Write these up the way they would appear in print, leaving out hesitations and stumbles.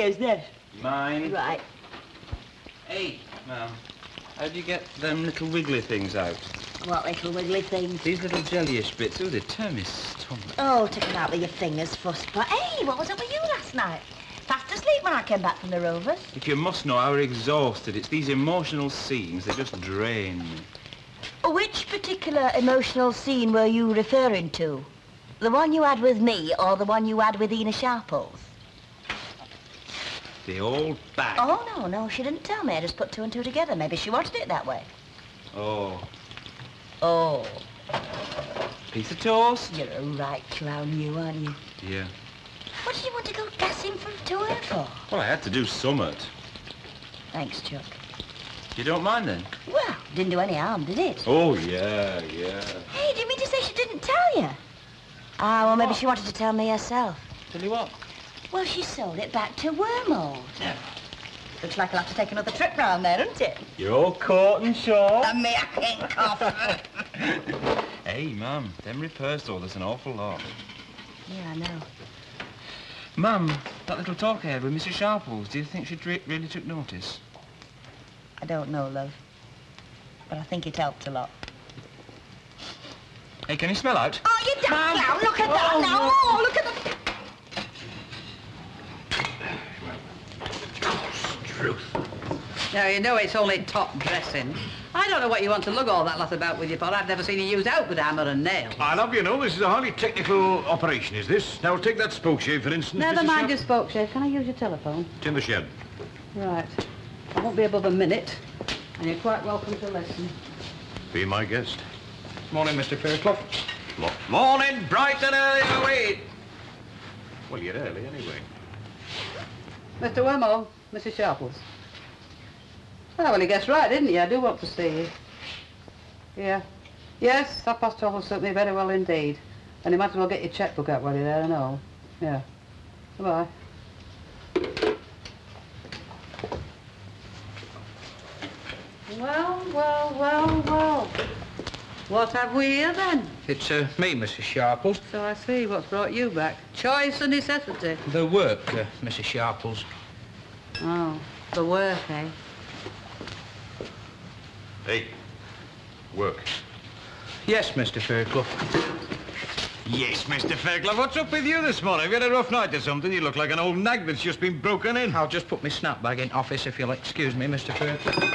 isn't it? Mine. Right. Hey, Mum. How do you get them little wiggly things out? What little wiggly things? These little jellyish bits. Oh, they turn me stomach. Oh, take them out with your fingers, fussbot. Hey, what was up with you last night? Fast asleep when I came back from the Rovers. If you must know, I were exhausted. It's these emotional scenes. They just drain me. Which particular emotional scene were you referring to? The one you had with me or the one you had with Ena Sharples? The old bag. Oh, no, she didn't tell me. I just put two and two together. Maybe she wanted it that way. Oh. Oh. Piece of toast? You're a right clown, you, aren't you? Yeah. What did you want to go gassing to her for? Well, I had to do summit. Thanks, Chuck. You don't mind, then? Well, didn't do any harm, did it? Oh, yeah, yeah. Hey, do you mean to say she didn't tell you? Ah, well, maybe she wanted to tell me herself. Tell you what? Well, she sold it back to Wormold. Looks like I'll have to take another trip round there, doesn't it? You're caught and short. And me, I can't cough. Hey, Mum, them repairs though, there's an awful lot. Yeah, I know. Mum, that little talk I had with Mrs. Sharples, do you think she'd really took notice? I don't know, love. But I think it helped a lot. Hey, can you smell out? Oh, you damn clown! Look at that now! No. Oh, look at the... Truth. Now, you know it's only top dressing. I don't know what you want to lug all that lot about with you, Paul. I've never seen you use out with hammer and nails. I'll have you know, this is a highly technical operation, is this? Now, take that spokeshave, for instance. Never Mrs. mind your spokeshave. Can I use your telephone? It's in the shed. Right. I won't be above a minute, and you're quite welcome to listen. Be my guest. Morning, Mr. Fairclough. Morning, bright and early away. Well, you're early anyway. Mr. Wormold, Mrs. Sharples. Oh, well, you guessed right, didn't you? I do want to see you. Yeah. Yes, 12:30 will suit me very well indeed. And you might as well get your checkbook out while you're there and all. Yeah. Goodbye. Well. What have we here, then? It's me, Mrs. Sharples. So I see. What's brought you back? Choice and necessity. The work, Mrs. Sharples. Oh, the work, eh? Hey, work. Yes, Mr. Fairclough. Yes, Mr. Fairclough, what's up with you this morning? Have you had a rough night or something? You look like an old nag that's just been broken in. I'll just put my snap bag in office if you'll excuse me, Mr. Fairclough.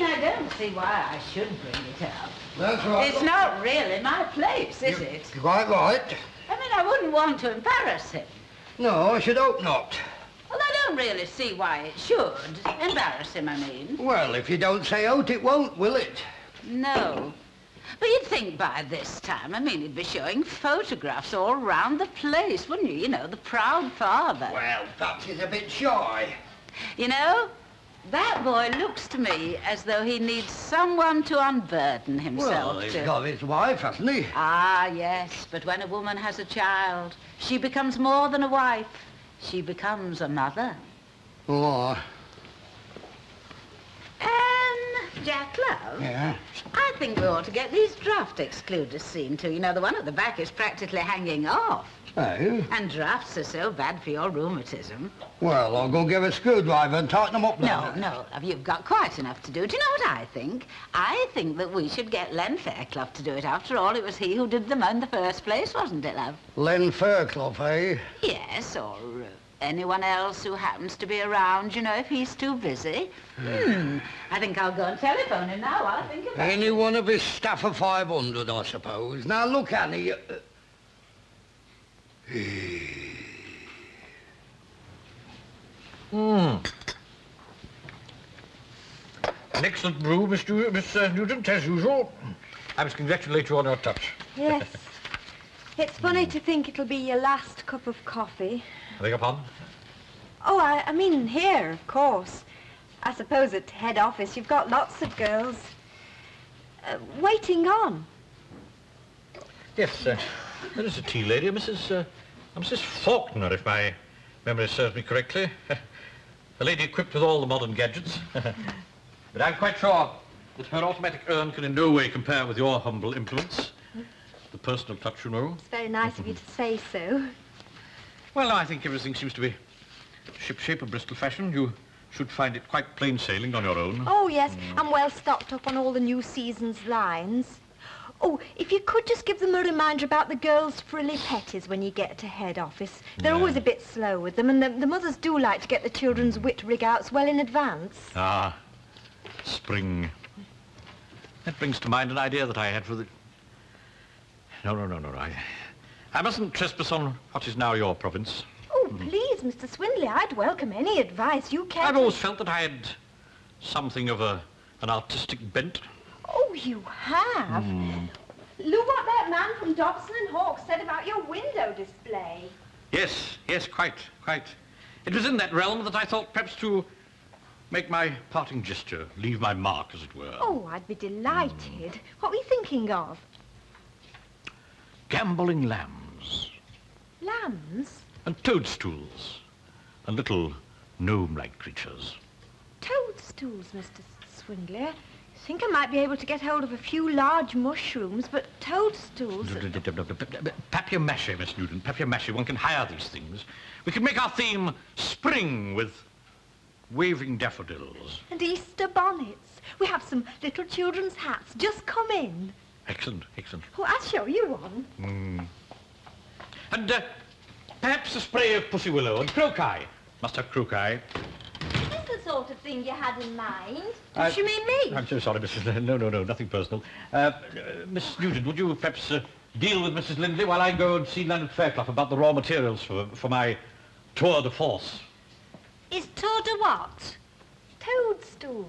I don't see why I should bring it up. That's right. It's not really my place, is it? You're quite right. I mean, I wouldn't want to embarrass him. No, I should hope not. Well, I don't really see why it should. Embarrass him, I mean. Well, if you don't say out, it won't, will it? No. But you'd think by this time, I mean, he'd be showing photographs all round the place, wouldn't you? You know, the proud father. Well, perhaps he's a bit shy. You know, that boy looks to me as though he needs someone to unburden himself Well, he's to. got his wife, hasn't he? Ah, yes, but when a woman has a child, she becomes more than a wife. She becomes a mother. Oh, Jack, love. yeah. I think we ought to get these draught excluders seen to. You know, the one at the back is practically hanging off. Oh? And draughts are so bad for your rheumatism. Well, I'll go give a screwdriver and tighten them up No, then. no, love, you've got quite enough to do. Do you know what I think? I think that we should get Len Fairclough to do it. After all, it was he who did them in the first place, wasn't it, love? Len Fairclough, eh? Yes, or anyone else who happens to be around, you know, if he's too busy. I think I'll go and telephone him now while I think about it. Any one of his staff of 500, I suppose. Now, look, Annie. An excellent brew, Miss Newton, as usual. I must congratulate you on your touch. Yes. It's funny to think it'll be your last cup of coffee. I beg your pardon? Oh, I mean here, of course. I suppose at head office you've got lots of girls waiting on. Yes, there is a tea lady, Mrs. Faulkner, if my memory serves me correctly. A lady equipped with all the modern gadgets. But I'm quite sure that her automatic urn can in no way compare with your humble implements. the personal touch, you know. It's very nice of you to say so. Well, I think everything seems to be ship-shape of Bristol fashion. You should find it quite plain sailing on your own. Oh, yes, I'm well stocked up on all the new season's lines. Oh, if you could just give them a reminder about the girls' frilly petties when you get to head office. They're always a bit slow with them, and the mothers do like to get the children's wit rig-outs well in advance. Ah, spring. That brings to mind an idea that I had for the... No. I mustn't trespass on what is now your province. Oh, please, Mr. Swindley, I'd welcome any advice you can. I've always felt that I had something of an artistic bent. Oh, you have? Look what that man from Dobson and Hawke said about your window display. Yes, quite. It was in that realm that I thought perhaps to make my parting gesture, leave my mark, as it were. Oh, I'd be delighted. What were you thinking of? Gambolling lambs. Lambs? And toadstools. And little gnome-like creatures. Toadstools, Mr. Swindley. I think I might be able to get hold of a few large mushrooms, but toadstools... Papier-mâché, Miss Newton, papier-mâché. One can hire these things. We can make our theme spring with waving daffodils. And Easter bonnets. We have some little children's hats. Just come in. Excellent. Oh, I'll show you one. And perhaps a spray of pussy willow and croci. Must have croci. Is this the sort of thing you had in mind? Does she mean me? I'm so sorry, Mrs. No, nothing personal. Miss Newton, would you perhaps deal with Mrs. Lindley while I go and see Leonard Fairclough about the raw materials for my tour de force? Is tour de what? Toadstools.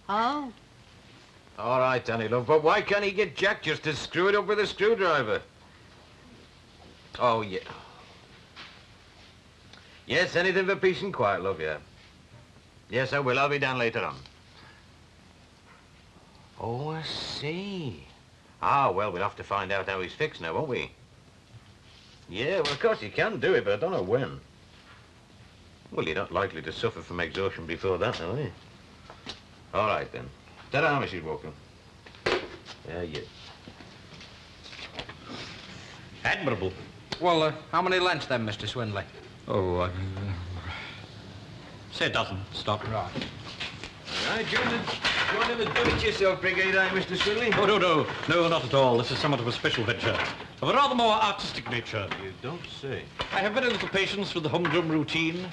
Oh. All right, Danny, love, but why can't he get Jack just to screw it up with a screwdriver? Oh, yeah. Yes, anything for peace and quiet, love, yeah. Yes, I will. I'll be down later on. Oh, I see. Ah, well, we'll have to find out how he's fixed now, won't we? Yeah, well, of course you can do it, but I don't know when. Well, you're not likely to suffer from exhaustion before that, are you? All right, then. Ta-da, Mrs. Walker. Yeah, yeah. Admirable. Well, how many lengths then, Mr. Swindley? Oh, say a dozen. Stop. Right. Right, you want to do it yourself, Brigade, Mr. Swindley? Oh, no, not at all. This is somewhat of a special venture, of a rather more artistic nature. You don't say. I have very little patience with the humdrum routine.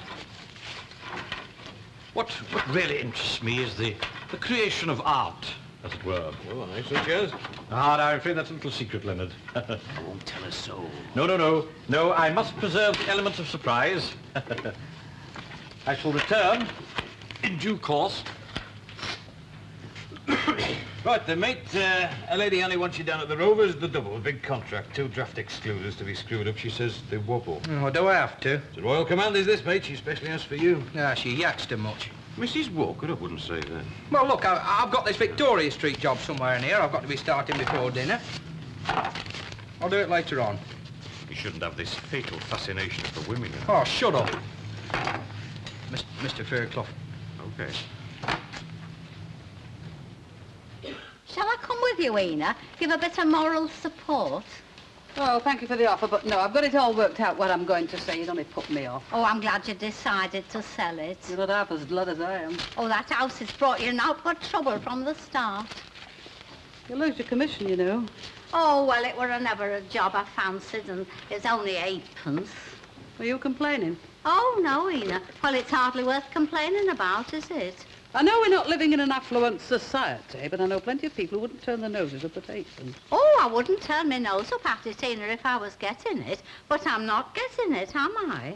What really interests me is the creation of art, as it were. Oh, I such as? Ah, no, I'm afraid that's a little secret, Leonard. I won't tell a soul. No, I must preserve the element of surprise. I shall return in due course. Right then, mate. A lady only wants you down at the Rovers, the double, a big contract. 2 draught excluders to be screwed up. She says they wobble. Oh, do I have to? It's a royal command is this, mate. She specially asked for you. Yeah, she yaks too much. Mrs. Walker, I wouldn't say that. Well, look, I've got this Victoria Street job somewhere in here. I've got to be starting before dinner. I'll do it later on. You shouldn't have this fatal fascination for women. Oh, shut up. Mr. Fairclough. Okay. Shall I come with you, Ena? Give a bit of moral support? Oh, thank you for the offer, but no, I've got it all worked out what I'm going to say. You'd only put me off. Oh, I'm glad you decided to sell it. You're not half as glad as I am. Oh, that house has brought you no good trouble from the start. You lose your commission, you know. Oh, well, it were never a job I fancied, and it's only 8p. Were you complaining? Oh, no, Ena. Well, it's hardly worth complaining about, is it? I know we're not living in an affluent society, but I know plenty of people who wouldn't turn their noses up at 8p. Oh, I wouldn't turn my nose up at it, Ena, if I was getting it. But I'm not getting it, am I?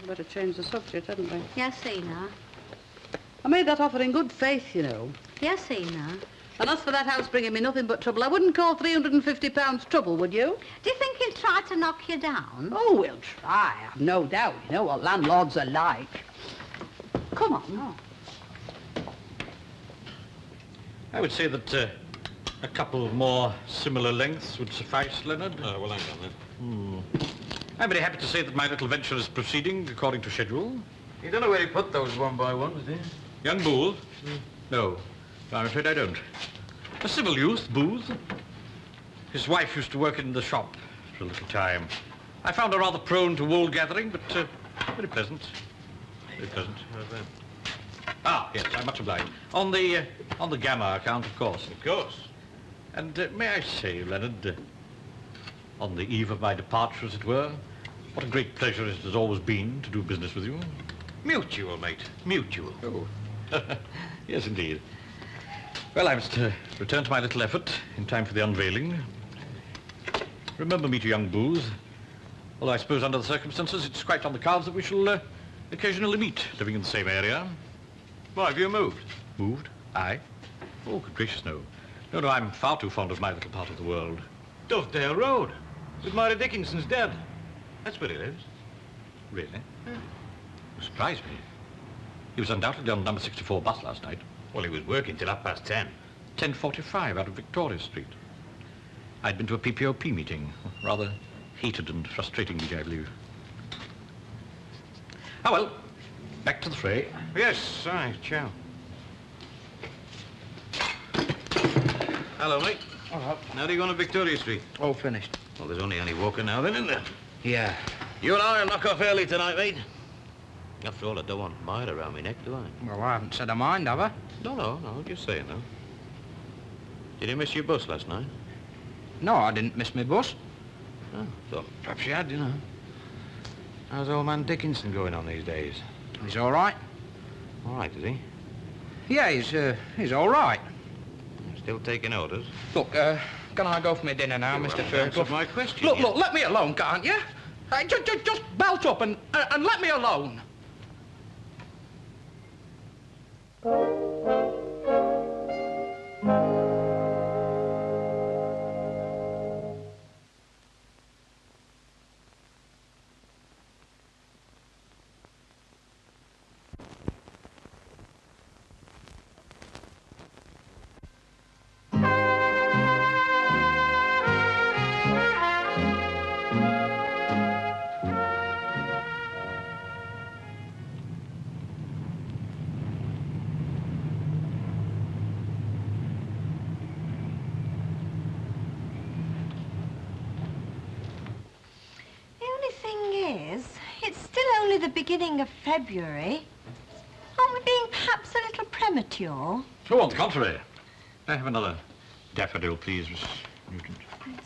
Better change the subject, hadn't we? Yes, Ena. I made that offer in good faith, you know. Yes, Ena. And as for that house bringing me nothing but trouble, I wouldn't call £350 trouble, would you? Do you think he'll try to knock you down? Oh, we'll try, I've no doubt. You know what landlords are like. Come on. Oh. I would say that a couple more similar lengths would suffice, Leonard. Well, hang on then. I'm very happy to say that my little venture is proceeding according to schedule. You don't know where he put those 1x1s, do you? Young Booth? No, I'm afraid I don't. A civil youth, Booth. His wife used to work in the shop for a little time. I found her rather prone to wool gathering, but very pleasant. Very pleasant. Yes, I'm much obliged. On the Gamma account, of course. Of course. And may I say, Leonard, on the eve of my departure, as it were, what a great pleasure it has always been to do business with you. Mutual, mate. Mutual. Oh. Yes, indeed. Well, I must return to my little effort in time for the unveiling. Remember me to young Booth. Although I suppose under the circumstances it's quite on the cards that we shall occasionally meet, living in the same area. Why, have you moved? Moved? I? Oh, good gracious, no. No, I'm far too fond of my little part of the world. Dovedale Road. With Myra Dickinson's dead. That's where he lives. Really? You surprised me. He was undoubtedly on number 64 bus last night. Well, he was working till 10:30. 10:45 out of Victoria Street. I'd been to a PPOP meeting. Rather heated and frustrating meeting, I believe. Ah, well, back to the fray. Yes, aye, ciao. Hello, mate. All right. Now do you go on Victoria Street? All finished. Well, there's only any walking now then, isn't there? Yeah. You and I will knock off early tonight, mate. After all, I don't want Myra around my neck, do I? Well, I haven't said I mind, have I? No, just saying, though. Did you miss your bus last night? No, I didn't miss my bus. Oh, thought perhaps you had, you know. How's old man Dickinson going on these days? He's all right. All right, is he? Yeah, he's all right. Still taking orders? Look, can I go for my dinner now, Mr. Fairclough? Answer my question. Look, let me alone, can't you? Just belt up and let me alone. The beginning of February. Aren't we being perhaps a little premature? Oh, on the contrary. I have another daffodil, please, Miss Newton. Yes.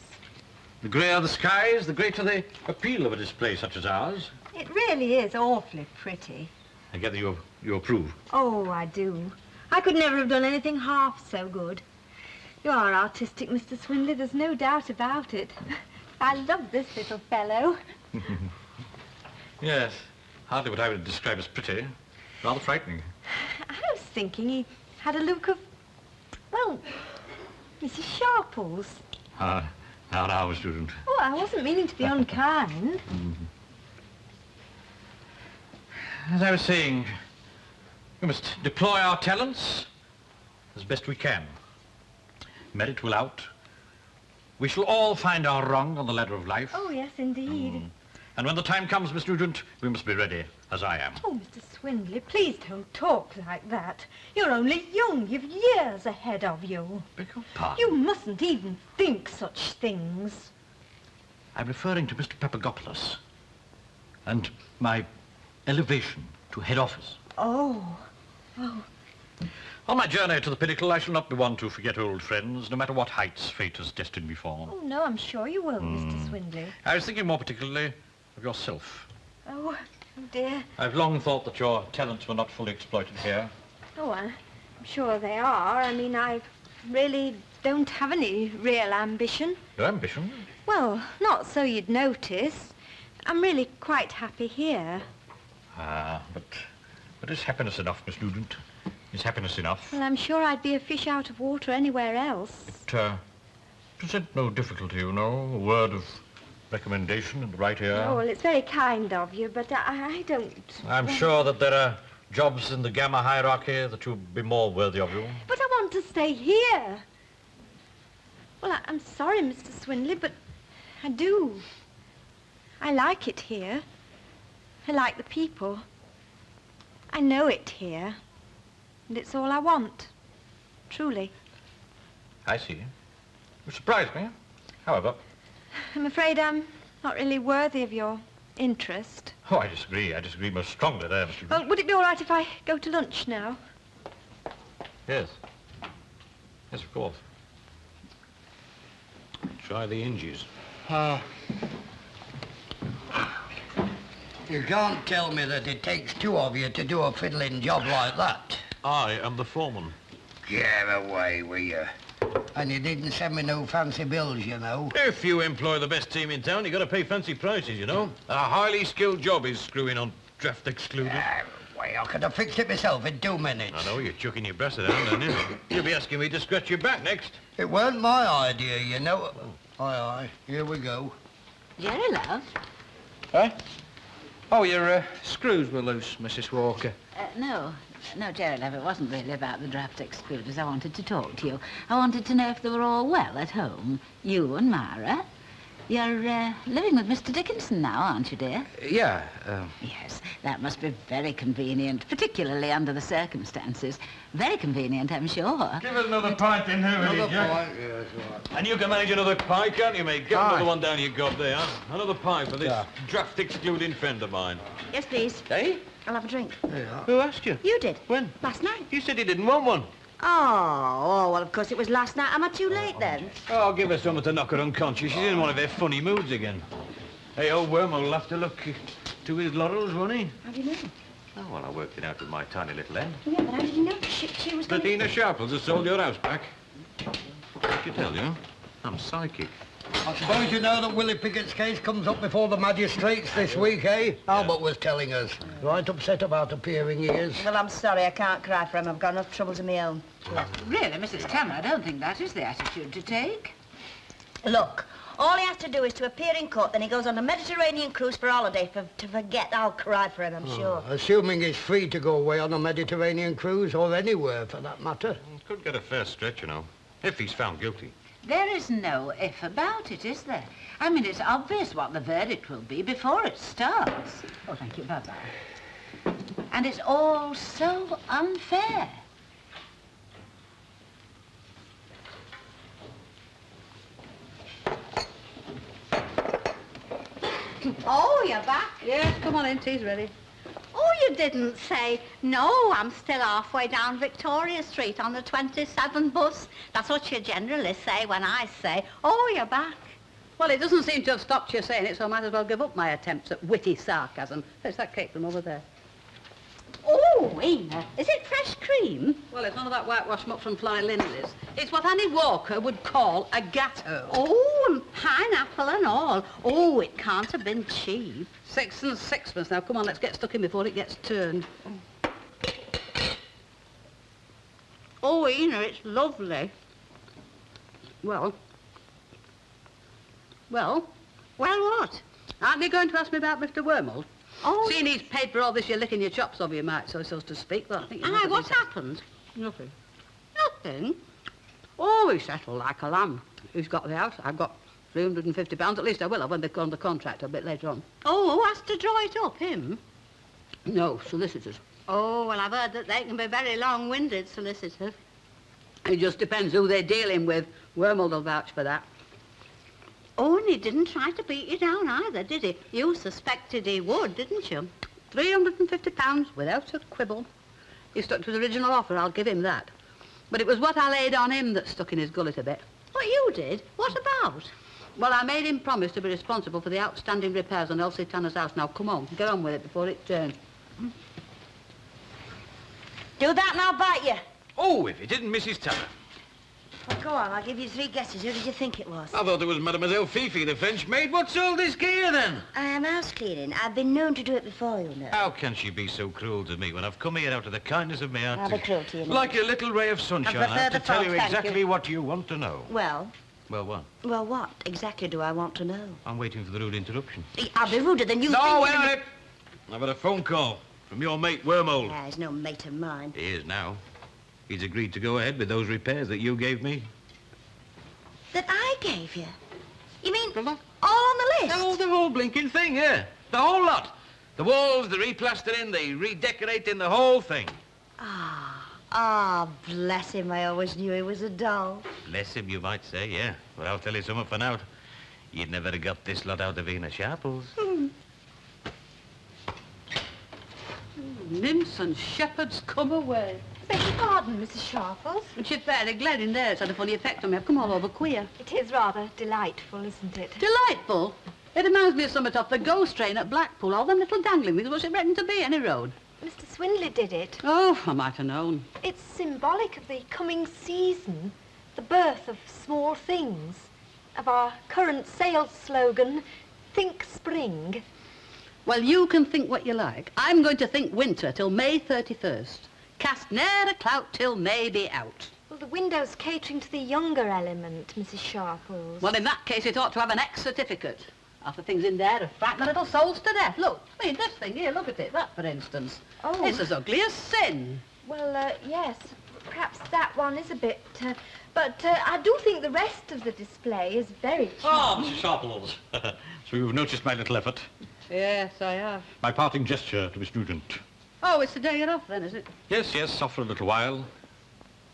The greyer the skies, the greater the appeal of a display such as ours. It really is awfully pretty. I gather you approve. Oh, I do. I could never have done anything half so good. You are artistic, Mr. Swindley, there's no doubt about it. I love this little fellow. Yes. Hardly what I would describe as pretty. Rather frightening. I was thinking he had a look of, well, Mrs. Sharples. Now, student. Oh, I wasn't meaning to be unkind. As I was saying, we must deploy our talents as best we can. Merit will out. We shall all find our rung on the ladder of life. Oh, yes, indeed. And when the time comes, Miss Nugent, we must be ready, as I am. Oh, Mr. Swindley, please don't talk like that. You're only young. You've years ahead of you. Beg your pardon? You mustn't even think such things. I'm referring to Mr. Papagopoulos and my elevation to head office. Oh. On my journey to the pinnacle, I shall not be one to forget old friends, no matter what heights fate has destined me for. Oh, no, I'm sure you won't, Mr. Swindley. I was thinking more particularly of yourself. Oh, dear. I've long thought that your talents were not fully exploited here. Oh, I'm sure they are. I mean, I really don't have any real ambition. Your ambition? Well, not so you'd notice. I'm really quite happy here. But is happiness enough, Miss Nugent? Is happiness enough? Well, I'm sure I'd be a fish out of water anywhere else. It present no difficulty, you know. A word of recommendation in the right ear. Oh, well, it's very kind of you, but I don't... I'm sure that there are jobs in the Gamma hierarchy that would be more worthy of you. But I want to stay here. Well, I'm sorry, Mr. Swindley, but I do. I like it here. I like the people. I know it here. And it's all I want. Truly. I see. You surprise me. However... I'm afraid I'm not really worthy of your interest. Oh, I disagree. I disagree most strongly there, Mr. Well, would it be all right if I go to lunch now? Yes. Yes, of course. Try the Ingies. You can't tell me that it takes two of you to do a fiddling job like that. I am the foreman. Get away with you. And you didn't send me no fancy bills, you know. If you employ the best team in town, you got to pay fancy prices, you know. A highly skilled job is screwing on draft excluders. Why, I could have fixed it myself in 2 minutes. I know, you're chucking your breast around, aren't you? You'll be asking me to scratch your back next. It weren't my idea, you know. Aye, here we go. Jerry, love. Eh? Oh, your screws were loose, Mrs. Walker. No, Jerry, love, it wasn't really about the draft excluders. I wanted to talk to you. I wanted to know if they were all well at home. You and Myra. You're living with Mr. Dickinson now, aren't you, dear? Yeah. Yes, that must be very convenient, particularly under the circumstances. Very convenient, I'm sure. Give us another pint in here, will you, Jack? Yes, right. And you can manage another pie, can't you, mate? Get another one down your gob there. Another pie for this draft excluding friend of mine. Yes, please. Hey? I'll have a drink. Who asked you? You did. When? Last night. You said you didn't want one. Oh, well, of course it was last night. Am I too late then? Oh, give her something to knock her unconscious. She's in one of her funny moods again. Hey, old Wormold will have to look to his laurels, won't he? How do you know? Oh, well, I worked it out with my tiny little head. Yeah, but how did you know she was going That Ena Sharples has sold your house back. What you tell you? I'm psychic. I suppose you know that Willie Piggott's case comes up before the magistrates this week, eh? Albert was telling us. Right upset about appearing he is. Well, I'm sorry, I can't cry for him. I've got enough troubles of my own. Really, Mrs. Tanner, I don't think that is the attitude to take. Look, all he has to do is to appear in court, then he goes on a Mediterranean cruise for holiday to forget. I'll cry for him, I'm sure. Assuming he's free to go away on a Mediterranean cruise, or anywhere for that matter. Could get a fair stretch, you know, if he's found guilty. There is no if about it, is there? I mean, it's obvious what the verdict will be before it starts. Oh, thank you. Bye-bye. And it's all so unfair. Oh, you're back. Yes, come on in, tea's ready. Oh, you didn't say, no, I'm still halfway down Victoria Street on the 27 bus. That's what you generally say when I say, oh, you're back. Well, it doesn't seem to have stopped you saying it, so I might as well give up my attempts at witty sarcasm. There's that cake from over there. Oh, Ena, is it fresh cream? Well, it's none of that whitewash muck from Fly Lindsay's. It's what Annie Walker would call a gatto. Oh, and pineapple and all. Oh, it can't have been cheap. 6 and 6pence. Now, come on, let's get stuck in before it gets turned. Oh, Ena, it's lovely. Well, what? aren't you going to ask me about Mr. Wormold? Oh, Seeing he's paid for all this, you're licking your chops over your might, so to speak. Well, I think you aye, what's happened? Nothing. Nothing. Oh, he's settled like a lamb. Who's got the house? I've got £350. At least I will have when they come on the contract a bit later on. Oh, who has to draw it up, him? No, solicitors. Oh, well, I've heard that they can be very long-winded, solicitors. It just depends who they're dealing with. Wormold will vouch for that. Oh, and he didn't try to beat you down either, did he? You suspected he would, didn't you? £350 without a quibble. He stuck to his original offer, I'll give him that. But it was what I laid on him that stuck in his gullet a bit. What you did? What about? Well, I made him promise to be responsible for the outstanding repairs on Elsie Tanner's house. Now, come on, get on with it before it turns. Do that and I'll bite you. Oh, if it didn't, Mrs. Tanner. Well, go on, I'll give you 3 guesses. Who did you think it was? I thought it was Mademoiselle Fifi, the French maid. What's all this gear, then? I am house cleaning. I've been known to do it before, you know. How can she be so cruel to me when I've come here out of the kindness of my heart? I'll be cruel to you now. Like a little ray of sunshine, I prefer I have to the tell frog, you thank exactly you. what you want to know. Well, Well, what? well, what exactly do I want to know? I'm waiting for the rude interruption. I'll be ruder than you No, think. wait a minute. I've had a phone call from your mate, Wormold. He's no mate of mine. He is now. He's agreed to go ahead with those repairs that you gave me. That I gave you? You mean Well, all on the list? The whole blinking thing, yeah. The whole lot. The walls, the replastering, the redecorating, the whole thing. Ah, Ah, bless him. I always knew he was a doll. Bless him, you might say, yeah. But I'll tell you something for now. You'd never have got this lot out of Ena Sharples. Nymphs and shepherds come away. Beg your pardon, Mrs. Sharples. And she's fairly glad in there. It's had a funny effect on me. I've come all over queer. It is rather delightful, isn't it? Delightful. It reminds me of something off the ghost train at Blackpool. All them little dangling things. What's it reckoned to be, any road? Mr. Swindley did it. Oh, I might have known. It's symbolic of the coming season, the birth of small things, of our current sales slogan, Think Spring. Well, you can think what you like. I'm going to think winter till May 31st. Cast ne'er a clout till May be out. Well, the window's catering to the younger element, Mrs. Sharples. Well, in that case, it ought to have an X certificate. Half the things in there have frightened the little souls to death. Look, I mean, this thing here, look at it. That, for instance. Oh. It's as ugly as sin. Well, yes, perhaps that one is a bit... but I do think the rest of the display is very Ah, charming. Mrs. Sharples. So you've noticed my little effort. Yes, I have. My parting gesture to Miss Nugent. Oh, it's the day you're off then, is it? Yes, yes, off for a little while.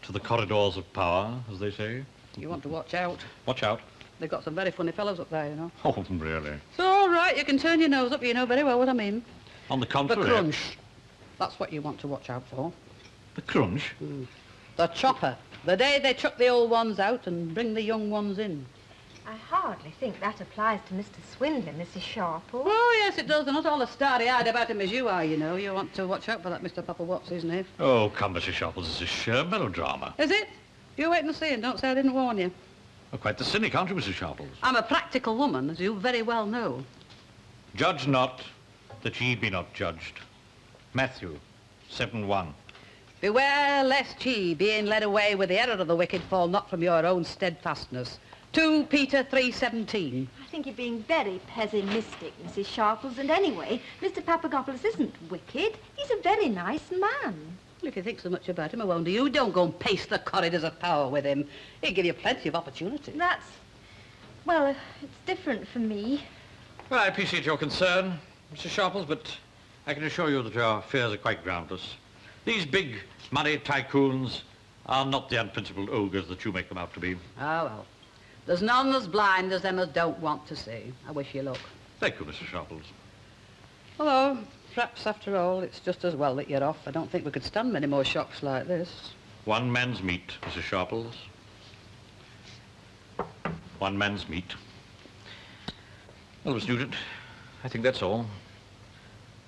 To the corridors of power, as they say. You want to watch out. Watch out. They've got some very funny fellows up there, you know. Oh, really? It's all right, you can turn your nose up, you know very well what I mean. On the The contrary. crunch. That's what you want to watch out for. The crunch? The chopper. The day they chuck the old ones out and bring the young ones in. I hardly think that applies to Mr. Swindley, Mrs. Sharples. Oh, yes, it does. They're not all as starry-eyed about him as you are, you know. You want to watch out for that Mr. Papa Watts, isn't he? Oh, come, Mrs. Sharples, it's a sheer melodrama. Is it? You wait and see and don't say I didn't warn you. Oh, quite the cynic, aren't you, Mrs. Sharples? I'm a practical woman, as you very well know. Judge not, that ye be not judged. Matthew 7:1. Beware lest ye, being led away with the error of the wicked, fall not from your own steadfastness. 2 Peter 3:17. I think you're being very pessimistic, Mrs. Sharples, and anyway, Mr. Papagopoulos isn't wicked. He's a very nice man. Well, if you think so much about him, I wonder you don't go and pace the corridors of power with him. He'll give you plenty of opportunity. That's... well, it's different for me. Well, I appreciate your concern, Mrs. Sharples, but I can assure you that your fears are quite groundless. These big money tycoons are not the unprincipled ogres that you make them out to be. Ah, well. There's none as blind as them as don't want to see. I wish you luck. Thank you, Mrs. Sharples. Although, perhaps after all, it's just as well that you're off. I don't think we could stand many more shocks like this. One man's meat, Mrs. Sharples. One man's meat. Well, Miss Nugent, I think that's all.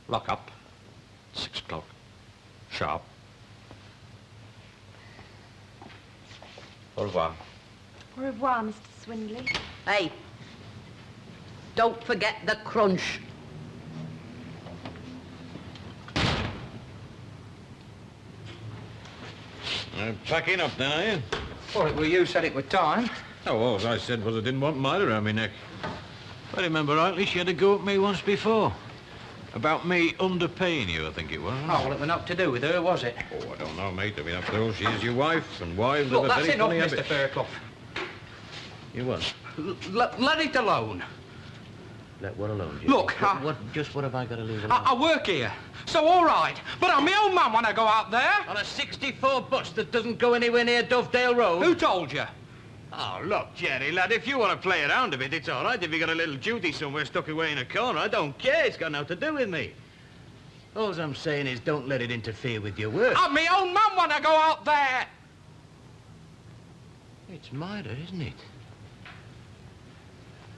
Lock up. 6 o'clock. Sharp. Au revoir. Au revoir, Mr. Swindley. Hey, don't forget the crunch. Packing up then, are you? Well, you said it with time. Oh, all I said was I didn't want Myra around my neck. If I remember rightly, she had a go at me once before. About me underpaying you, I think it was. Oh, well, it was not to do with her, was it? Oh, I don't know, mate. I mean, after all, she is your wife, and wives Look, have a that's very enough, funny Mr. habit. Fairclough. You what? Let it alone. Let what alone, Jim? Look, Just what have I got to leave alone? I work here, so all right. But I'm my own man when I go out there. On a 64 bus that doesn't go anywhere near Dovedale Road? Who told you? Oh, look, Jerry, lad, if you want to play around a bit, it's all right. If you got a little duty somewhere stuck away in a corner, I don't care. It's got nothing to do with me. All I'm saying is don't let it interfere with your work. I'm my own man when I go out there. It's Myra, isn't it?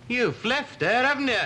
You've left her, haven't you?